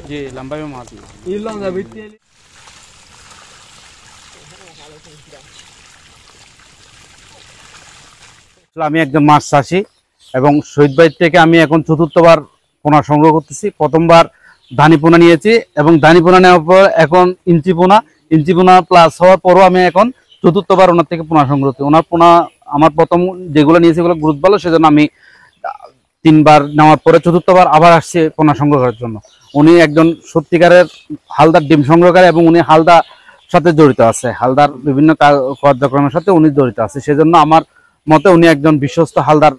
जी लंबा में मारती আমি একজন মাছ চাষি এবং শহীদ ভাই থেকে আমি এখন চতুর্থবার পোনা সংগ্রহ করতেছি। প্রথমবার ধানি পোনা নিয়েছি এবং ধানি পোনা নেওয়ার পর এখন ইঞ্চি পোনা প্লাস হওয়ার পরও আমি এখন চতুর্থবার ওনার থেকে পোনা সংগ্রহ করছি। ওনার পোনা আমার প্রথম যেগুলো নিয়েছি এগুলো গ্রোথ ভালো, সেজন্য আমি 3বার নেওয়ার পরে চতুর্থবার আবার আসছি পোনা সংগ্রহ করার জন্য। উনি একজন সত্যিকারের হালদার ডিম সংগ্রহকারী এবং উনি হালদার সাথে জড়িত আছে, হালদার বিভিন্ন কার্যক্রমের সাথে উনি জড়িত আছে। সেজন্য আমার মতে উনি একজন বিশ্বস্ত হালদার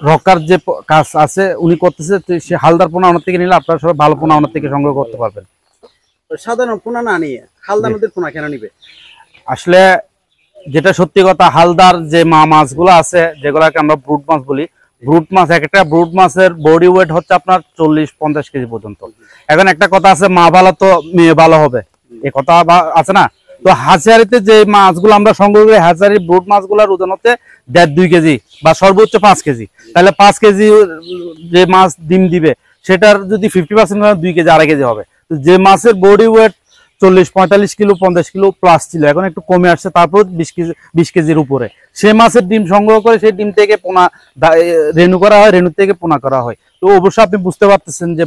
রক্ষার যে কাজ আছে উনি করতেছে। সে হালদার পোনা ওনার থেকে নিলে আপনারা সবাই ভালো পোনা ওনার থেকে সংগ্রহ করতে পারবেন। সাধারণ পোনা না নিয়ে হালদার নদীর পোনা কেন নিবে? আসলে যেটা সত্যি কথা, হালদার যে মাছগুলো আছে যেগুলোকে আমরা ব্রুট মাছ বলি, ব্রুট মাছ একটা ব্রুট মাছের বডি ওয়েট হচ্ছে আপনার 40-50 কেজি পর্যন্ত। এখন একটা কথা আছে, মা ভালো তো মেয়ে ভালো হবে, এই কথা আছে না? তো হাজারিতে যে মাছগুলো আমরা সংগ্রহ করি, হাজারির ব্রুট মাছগুলোর ওজন হচ্ছে 1.5-2 কেজি বা সর্বোচ্চ 5 কেজি। তাহলে 5 কেজি যে মাছ ডিম দিবে সেটার যদি 50% 2 কেজি 2.5 কেজি হবে। যে মাছের body weight 40-45 kilo 50 kilo plus ছিল, এখন একটু কমে আসছে, তারপর 20 কেজির উপরে সে মাছের ডিম সংগ্রহ করে সেই ডিম থেকে পোনা রেণু করা হয়, রেণু থেকে পোনা করা হয়। তো অবশ্যই আপনি বুঝতে পারতেছেন যে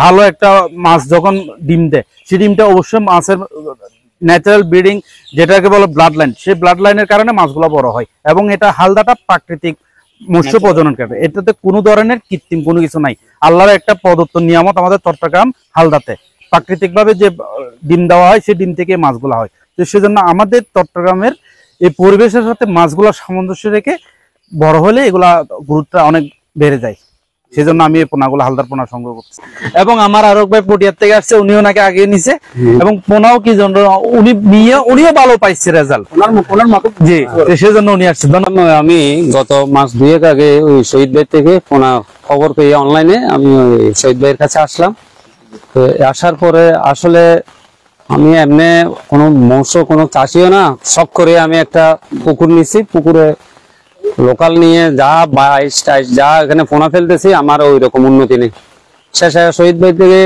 ভালো একটা মাছ যখন ডিম দেয় সেই ডিমটা অবশ্যই মাছের ন্যাচারাল ব্রিডিং যেটাকে বলে ব্লাড লাইন, সেই ব্লাড লাইনের কারণে মাছগুলো বড় হয়। এবং এটা হালদাটা প্রাকৃতিক মৎস্য প্রজনন করে, এটাতে কোনো ধরনের কৃত্রিম কোনো কিছু নাই। আল্লাহর একটা প্রদত্ত নিয়ামত আমাদের চট্টগ্রাম হালদাতে প্রাকৃতিক ভাবে যে ডিম দেওয়া হয় সেই ডিম থেকে মাছগুলো হয়। তো সেজন্য আমাদের চট্টগ্রামের এই পরিবেশের সাথে মাছগুলো সামঞ্জস্য রেখে বড় হলে এগুলা গুরুত্ব অনেক বেড়ে যায়। সেজন্য আমি এই পোনাগুলো হালদার পোনা সংগ্রহ করছি। এবং আমার আরো ভাই পটিয়ার থেকে আসছে, উনিও নাকি আগে নিছে এবং পোনাও কি জন্য উনিও ভালো পাইছে রেজাল্ট ওনার মতো। জি, সেজন্য উনি আসছে। আমি গত মাস 2 আগে ওই শহীদ ভাই থেকে পোনা খবর পেয়ে অনলাইনে আমি ওই শহীদ ভাইয়ের কাছে আসলাম। তো আসার পরে আসলে আমি এমনি কোনো মৎস্য কোনো চাষিও না, শখ করে আমি একটা পুকুর নিছি। পুকুরে লোকাল নিয়ে যা 22-23 যা এখানে পোনা ফেলতেছি, আমার ওই রকম উন্নতি নেই। শেষে শহীদ ভাই থেকে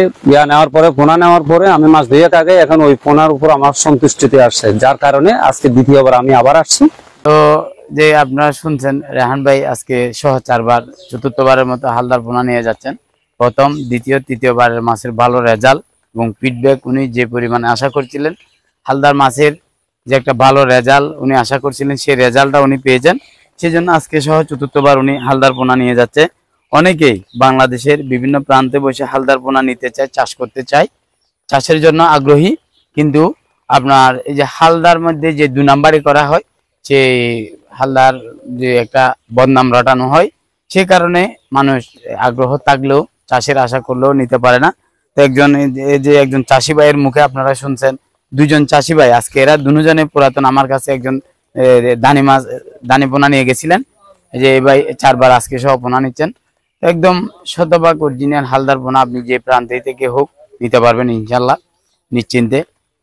নেওয়ার পরে পোনা নেওয়ার পরে আমি মাস 2 আগে এখন ওই পোনার উপর আমার সন্তুষ্টিতে আসছে, যার কারণে আজকে দ্বিতীয়বার আমি আবার আসছি। তো যে আপনারা শুনছেন রেহান ভাই আজকে সহ 4বার চতুর্থবারের মতো হালদার পোনা নিয়ে যাচ্ছেন। প্রথম, দ্বিতীয়, তৃতীয়বারের মাছের ভালো রেজাল্ট এবং ফিডব্যাক উনি যে পরিমাণে আশা করছিলেন, হালদার মাছের যে একটা ভালো রেজাল্ট উনি আশা করছিলেন সেই রেজাল্টটা উনি পেয়েছেন। সেই জন্য আজকে সহ চতুর্থবার উনি হালদার পোনা নিয়ে যাচ্ছে। অনেকেই বাংলাদেশের বিভিন্ন প্রান্তে বসে হালদার পোনা নিতে চায়, চাষ করতে চায়, চাষের জন্য আগ্রহী। কিন্তু আপনার এই যে হালদার মধ্যে যে 2 নাম্বারই করা হয়, সেই হালদার যে একটা বদনাম রটানো হয়, সে কারণে মানুষ আগ্রহ থাকলেও চাষের আশা করলেও নিতে পারে না। তো একজন চাষি ভাইয়ের মুখে আপনারা শুনছেন, 2জন চাষি ভাই আজকে এরা দুজনে পুরাতন আমার কাছে একজন দানি পোনা নিয়ে গেছিলেন, যে এই ভাই 4বার আজকে সহ পোনা নিচ্ছেন। একদম শতভাগ অরিজিনাল হালদার পোনা আপনি যে প্রান্তে থেকে হোক নিতে পারবেন ইনশাল্লাহ নিশ্চিন্তে।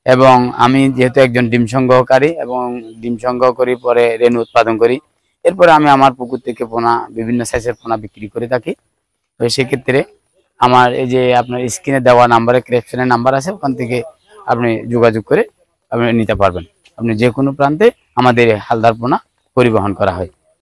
এবং আমি যেহেতু একজন ডিম সংগ্রহকারী এবং ডিম সংগ্রহ করি পরে রেণু উৎপাদন করি, এরপরে আমি আমার পুকুর থেকে পোনা বিভিন্ন সাইজের পোনা বিক্রি করে থাকি। তো সেক্ষেত্রে আমার এই যে আপনার স্ক্রিনে দেওয়া নাম্বারে ক্রিপশনের নাম্বার আছে, ওখান থেকে আপনি যোগাযোগ করে আপনি নিতে পারবেন। আপনি যে কোনো প্রান্তে আমাদের হালদার পোনা পরিবহন করা হয়।